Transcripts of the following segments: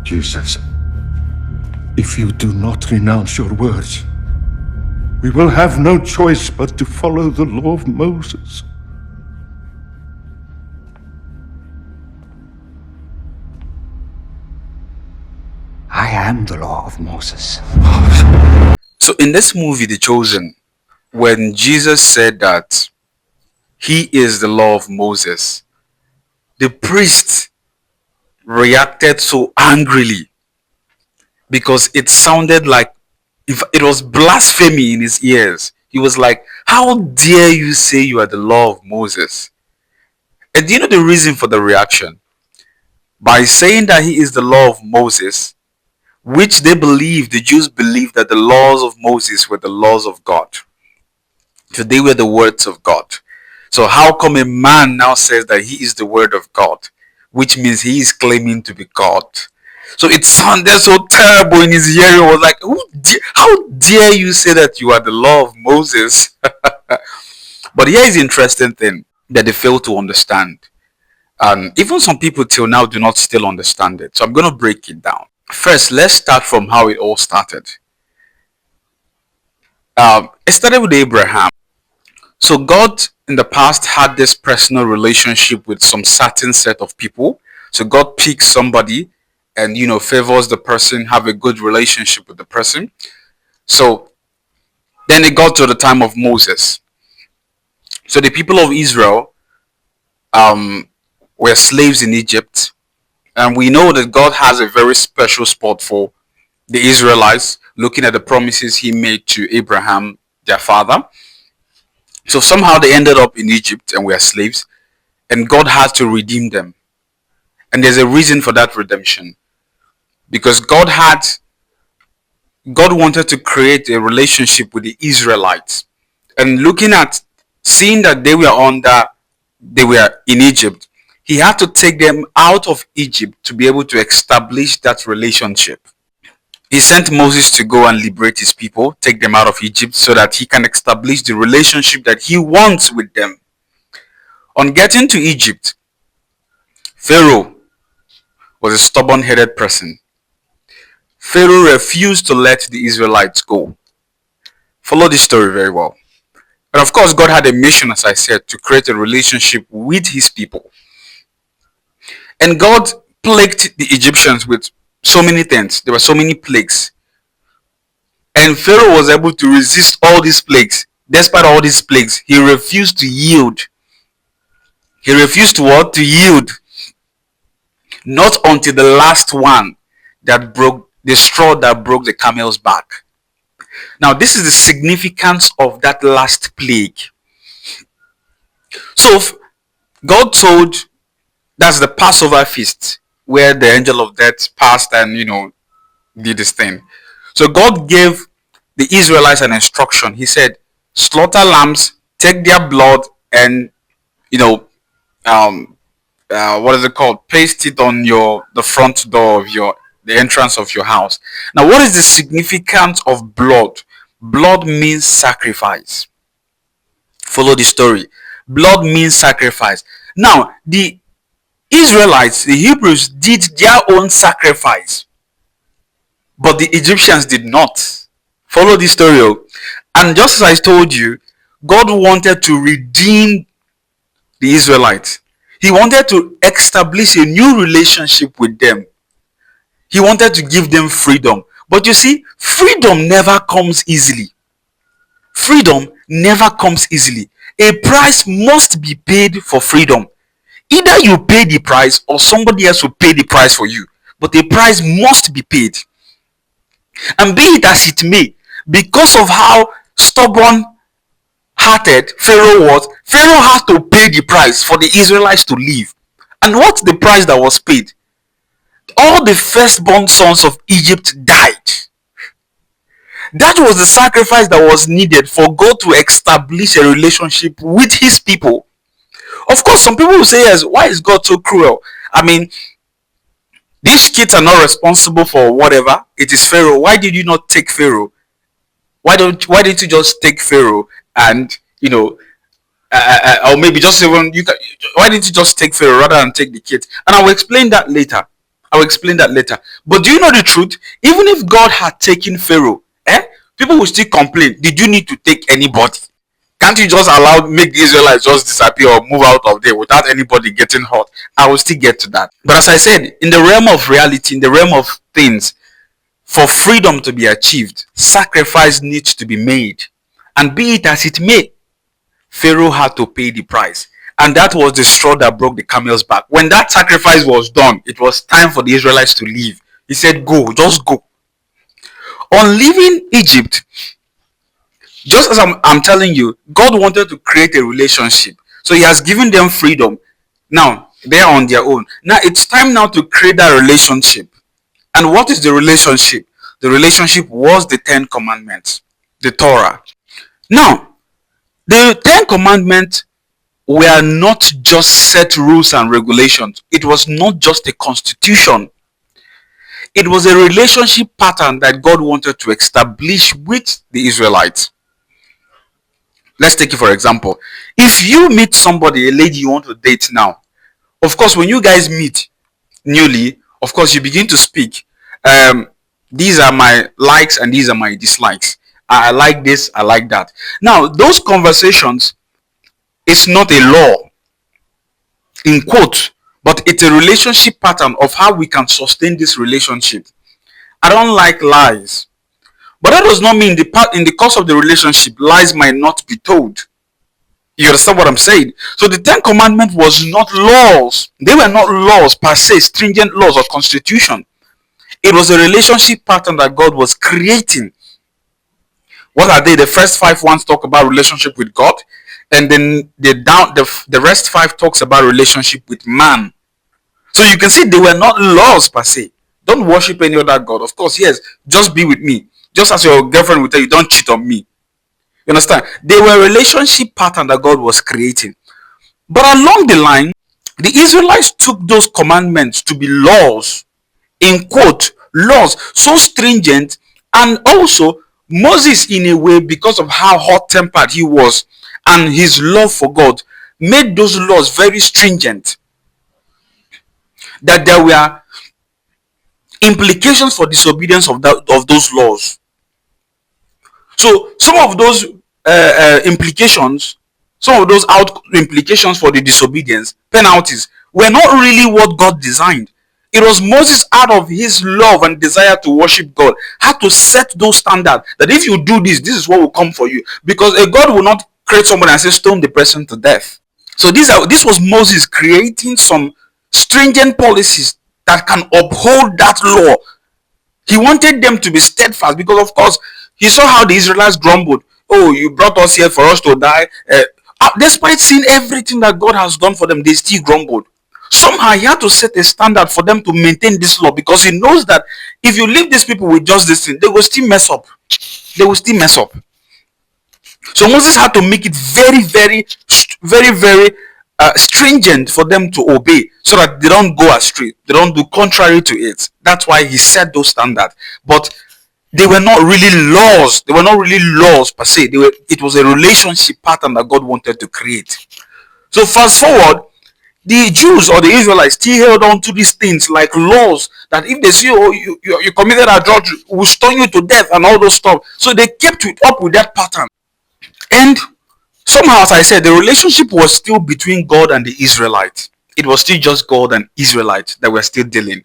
Jesus, if you do not renounce your words, we will have no choice but to follow the law of Moses. I am the law of Moses. So in this movie, The Chosen, when Jesus said that he is the law of Moses, the priest reacted so angrily because it sounded like if it was blasphemy in his ears. He was like, how dare you say you are the law of Moses? And do you know the reason for the reaction? By saying that he is the law of Moses, which they believe, the Jews believe that the laws of Moses were the laws of God. So they were the words of God. So how come a man now says that he is the word of God, which means he is claiming to be God? So it sounded so terrible in his hearing. It was like, how dare you say that you are the law of Moses? But here is the interesting thing that they fail to understand. And even some people till now do not still understand it. So I'm going to break it down. First, let's start from how it all started. It started with Abraham. So God in the past had this personal relationship with some certain set of people. So God picks somebody and, favors the person, have a good relationship with the person. So then it got to the time of Moses. So the people of Israel were slaves in Egypt. And we know that God has a very special spot for the Israelites, looking at the promises he made to Abraham, their father. So somehow they ended up in Egypt and were slaves. And God had to redeem them. And there's a reason for that redemption. Because God wanted to create a relationship with the Israelites. And seeing that they were in Egypt, he had to take them out of Egypt to be able to establish that relationship. He sent Moses to go and liberate his people, take them out of Egypt so that he can establish the relationship that he wants with them. On getting to Egypt, Pharaoh was a stubborn-headed person. Pharaoh refused to let the Israelites go. Follow this story very well. And of course, God had a mission, as I said, to create a relationship with his people. And God plagued the Egyptians with so many things. There were so many plagues. And Pharaoh was able to resist all these plagues. Despite all these plagues, he refused to yield. He refused to what? To yield. Not until the last one that broke the straw that broke the camel's back. Now, this is the significance of that last plague. So, God told, that's the Passover feast, where the angel of death passed and, did this thing. So, God gave the Israelites an instruction. He said, slaughter lambs, take their blood, and, what is it called? Paste it on the front door of the entrance of your house. Now, what is the significance of blood? Blood means sacrifice. Follow the story. Blood means sacrifice. Now, the Israelites, the Hebrews, did their own sacrifice, but the Egyptians did not. Follow the story. And just as I told you, God wanted to redeem the Israelites. He wanted to establish a new relationship with them. He wanted to give them freedom. But you see, freedom never comes easily. Freedom never comes easily. A price must be paid for freedom. Either you pay the price or somebody else will pay the price for you. But a price must be paid. And be it as it may, because of how stubborn-hearted Pharaoh was, Pharaoh had to pay the price for the Israelites to leave. And what's the price that was paid? All the firstborn sons of Egypt died. That was the sacrifice that was needed for God to establish a relationship with his people. Of course, some people will say, yes, why is God so cruel? I mean, these kids are not responsible for whatever. It is Pharaoh. Why did you not take Pharaoh? Why didn't you just take Pharaoh and, or maybe just even, why didn't you just take Pharaoh rather than take the kids? And I will explain that later. I'll explain that later. But do you know the truth? Even if God had taken Pharaoh, people will still complain. Did you need to take anybody? Can't you just make the Israelites just disappear or move out of there without anybody getting hurt? I will still get to that. But as I said, in the realm of reality, in the realm of things, for freedom to be achieved, sacrifice needs to be made. And be it as it may, Pharaoh had to pay the price. And that was the straw that broke the camel's back. When that sacrifice was done, it was time for the Israelites to leave. He said, go, just go. On leaving Egypt, just as I'm telling you, God wanted to create a relationship. So he has given them freedom. Now, they're on their own. Now, it's time now to create that relationship. And what is the relationship? The relationship was the 10 Commandments, the Torah. Now, the 10 Commandments were not just set rules and regulations. It was not just a constitution. It was a relationship pattern that God wanted to establish with the Israelites. Let's take it for example. If you meet somebody, a lady you want to date now, of course, when you guys meet newly, of course, you begin to speak. These are my likes and these are my dislikes. I like this, I like that. Now, those conversations, it's not a law, in quote, but it's a relationship pattern of how we can sustain this relationship. I don't like lies. But that does not mean in the course of the relationship, lies might not be told. You understand what I'm saying? So the 10 Commandments was not laws. They were not laws per se, stringent laws or constitution. It was a relationship pattern that God was creating. What are they? The first 5 ones talk about relationship with God. And then the rest 5 talks about relationship with man. So you can see they were not laws per se. Don't worship any other God. Of course, yes, just be with me. Just as your girlfriend will tell you, don't cheat on me. You understand? They were a relationship pattern that God was creating. But along the line, the Israelites took those commandments to be laws. In quote, laws so stringent. And also, Moses, in a way, because of how hot-tempered he was and his love for God, made those laws very stringent. That there were implications for disobedience of those laws. So some of those implications, some of those implications for the disobedience, penalties, were not really what God designed. It was Moses, out of his love and desire to worship God, had to set those standards that if you do this, this is what will come for you. Because a God will not create somebody and say stone the person to death. So this was Moses creating some stringent policies that can uphold that law. He wanted them to be steadfast because, of course, he saw how the Israelites grumbled. Oh, you brought us here for us to die. Despite seeing everything that God has done for them, they still grumbled. Somehow he had to set a standard for them to maintain this law, because he knows that if you leave these people with just this thing, they will still mess up. They will still mess up. So Moses had to make it very, very, very, very stringent for them to obey, so that they don't go astray. They don't do contrary to it. That's why he set those standards. But they were not really laws. They were not really laws per se. It was a relationship pattern that God wanted to create. So fast forward, the Jews or the Israelites still held on to these things like laws, that if they see, oh, you committed adultery, we'll stone you to death and all those stuff. So they kept up with that pattern. And somehow, as I said, the relationship was still between God and the Israelites. It was still just God and Israelites that were still dealing.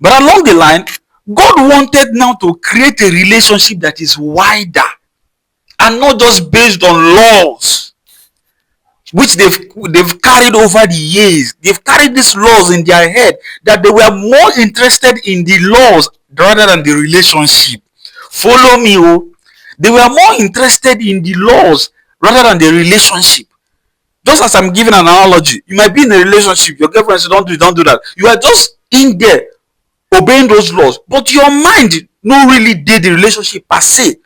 But along the line, God wanted now to create a relationship that is wider and not just based on laws, which they've carried over the years. They've carried these laws in their head, that they were more interested in the laws rather than the relationship. Follow me, oh. They were more interested in the laws rather than the relationship. Just as I'm giving an analogy, you might be in a relationship, your girlfriend says, don't do that. You are just in there obeying those laws, but your mind no really did the relationship per se.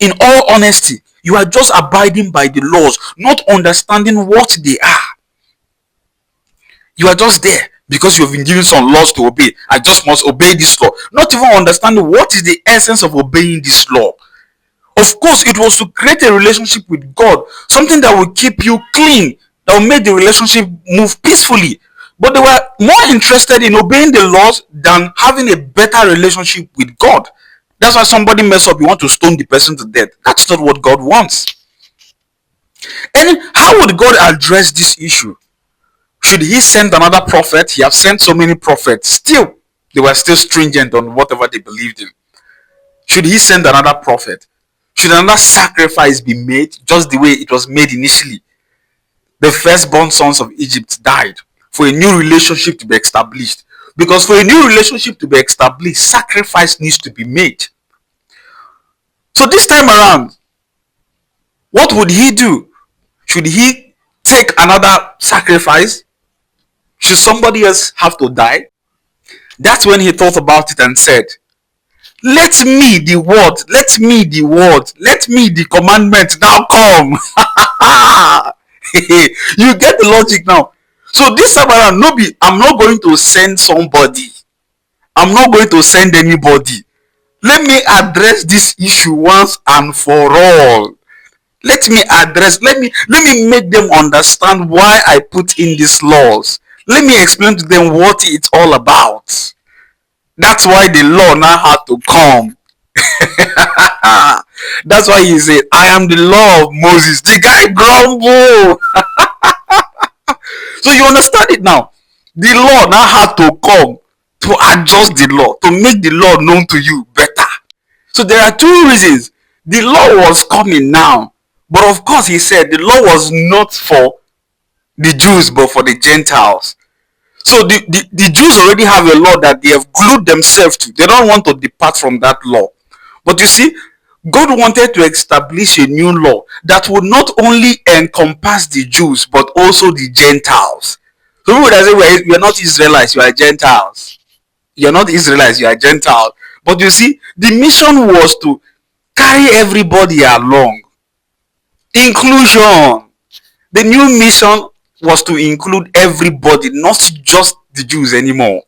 In all honesty, you are just abiding by the laws, not understanding what they are. You are just there because you have been given some laws to obey. I just must obey this law, not even understanding what is the essence of obeying this law. Of course, it was to create a relationship with God, something that will keep you clean, that will make the relationship move peacefully. But they were more interested in obeying the laws than having a better relationship with God. That's why somebody mess up, you want to stone the person to death. That's not what God wants. And how would God address this issue? Should he send another prophet? He has sent so many prophets. Still, they were still stringent on whatever they believed in. Should he send another prophet? Should another sacrifice be made just the way it was made initially? The firstborn sons of Egypt died for a new relationship to be established. Because for a new relationship to be established, sacrifice needs to be made. So this time around, what would he do? Should he take another sacrifice? Should somebody else have to die? That's when he thought about it and said, let me the word, let me the word, let me the commandment now come. You get the logic now. So this time around, I'm not going to send somebody. I'm not going to send anybody. Let me address this issue once and for all. Let me make them understand why I put in these laws. Let me explain to them what it's all about. That's why the law now had to come. That's why he said, I am the law of Moses. The guy grumbled. So you understand it now. The law now had to come to adjust the law, to make the law known to you better. So there are two reasons. The law was coming now. But of course, he said the law was not for the Jews, but for the Gentiles. So the Jews already have a law that they have glued themselves to. They don't want to depart from that law. But you see, God wanted to establish a new law that would not only encompass the Jews, but also the Gentiles. So people that say, well, you're not Israelites, you are Gentiles. You're not Israelites, you are Gentiles. But you see, the mission was to carry everybody along. Inclusion. The new mission was to include everybody, not just the Jews anymore.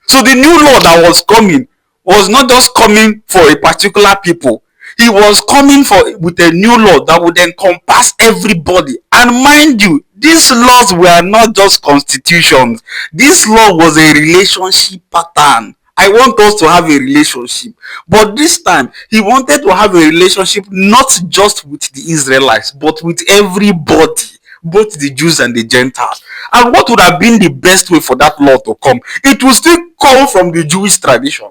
So the new law that was coming was not just coming for a particular people. He was coming with a new law that would encompass everybody. And mind you, these laws were not just constitutions. This law was a relationship pattern. I want us to have a relationship. But this time, he wanted to have a relationship not just with the Israelites, but with everybody, both the Jews and the Gentiles. And what would have been the best way for that law to come? It will still come from the Jewish tradition.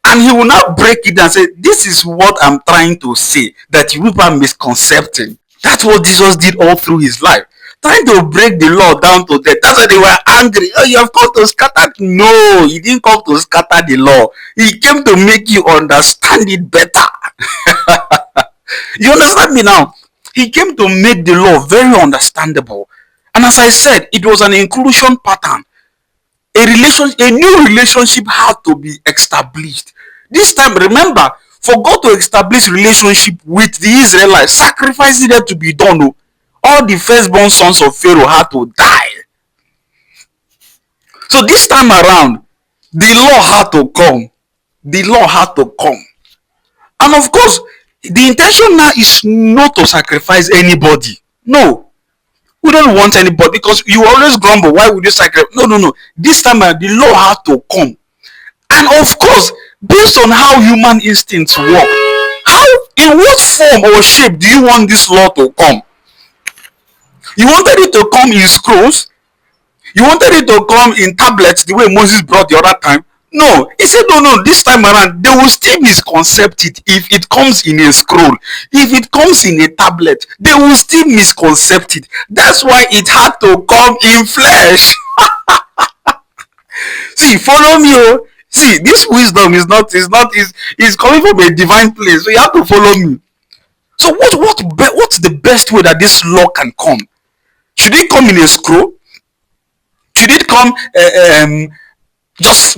And he will now break it and say, this is what I'm trying to say, that you people are misconcepting. That's what Jesus did all through his life. Trying to break the law down to death. That's why they were angry. Oh, you have come to scatter. No, he didn't come to scatter the law. He came to make you understand it better. You understand me now? He came to make the law very understandable. And as I said, it was an inclusion pattern. A new relationship had to be established. This time, remember, for God to establish relationship with the Israelites, sacrifice needed to be done. All the firstborn sons of Pharaoh had to die. So this time around, the law had to come. The law had to come. And of course, the intention now is not to sacrifice anybody. No. We don't want anybody, because you always grumble. Why would you sacrifice? No. This time around, the law had to come. And of course, based on how human instincts work, in what form or shape do you want this law to come? You wanted it to come in scrolls? You wanted it to come in tablets the way Moses brought the other time? No. He said, no, this time around, they will still misconcept it if it comes in a scroll. If it comes in a tablet, they will still misconcept it. That's why it had to come in flesh. See, follow me. See, this wisdom is coming from a divine place. So you have to follow me. So what's the best way that this law can come? Should it come in a scroll? Should it come just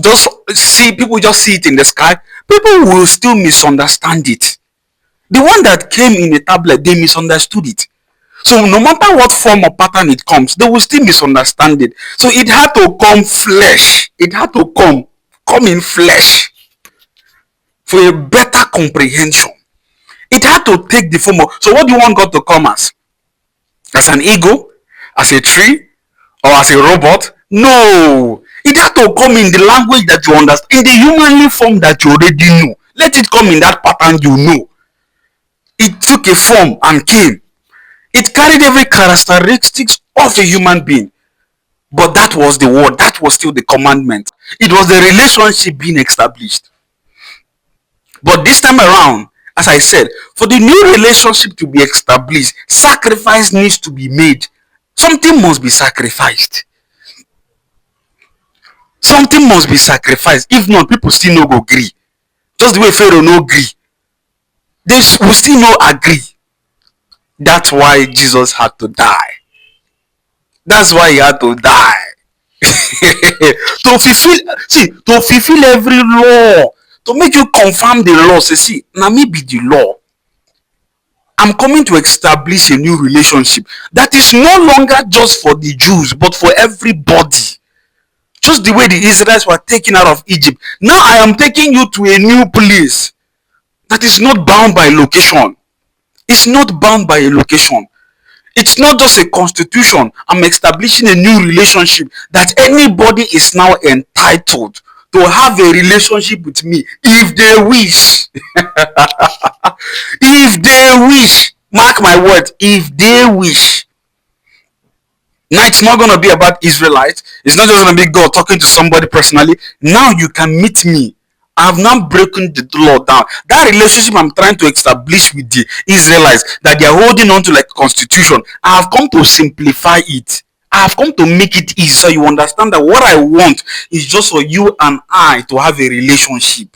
see people just see it in the sky? People will still misunderstand it. The one that came in a tablet, they misunderstood it. So no matter what form or pattern it comes, they will still misunderstand it. So it had to come flesh. It had to come in flesh for a better comprehension. It had to take the form of. So what do you want God to come as? As an eagle? As a tree? or as a robot. No, it had to come in the language that you understand, in the humanly form that you already know. Let it come in that pattern you know. It took a form and came. It carried every characteristics of a human being. But that was the word. That was still the commandment. It was the relationship being established. But this time around, as I said, for the new relationship to be established, sacrifice needs to be made. Something must be sacrificed. Something must be sacrificed. If not, people still no go agree. Just the way Pharaoh no agree. They will still no agree. That's why Jesus had to die. That's why he had to die. to fulfill every law, to make you confirm the law. Say, see, now me be the law. I'm coming to establish a new relationship that is no longer just for the Jews, but for everybody. Just the way the Israelites were taken out of Egypt. Now I am taking you to a new place that is not bound by location. It's not bound by a location. It's not just a constitution. I'm establishing a new relationship that anybody is now entitled to have a relationship with me if they wish. If they wish. Mark my words. If they wish. Now it's not going to be about Israelites. It's not just going to be God talking to somebody personally. Now you can meet me. I have now broken the law down. That relationship I'm trying to establish with the Israelites that they are holding on to like constitution, I have come to simplify it. I have come to make it easy so you understand that what I want is just for you and I to have a relationship.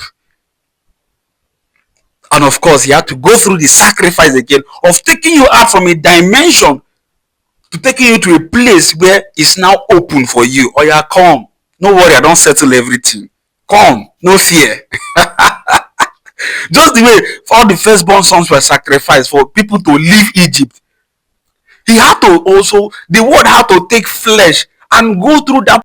And of course, he had to go through the sacrifice again of taking you out from a dimension to taking you to a place where it's now open for you. Oh yeah, come. No worry, I don't settle everything. Come, no fear. Just the way all the firstborn sons were sacrificed for people to leave Egypt. He had to also, the word had to take flesh and go through that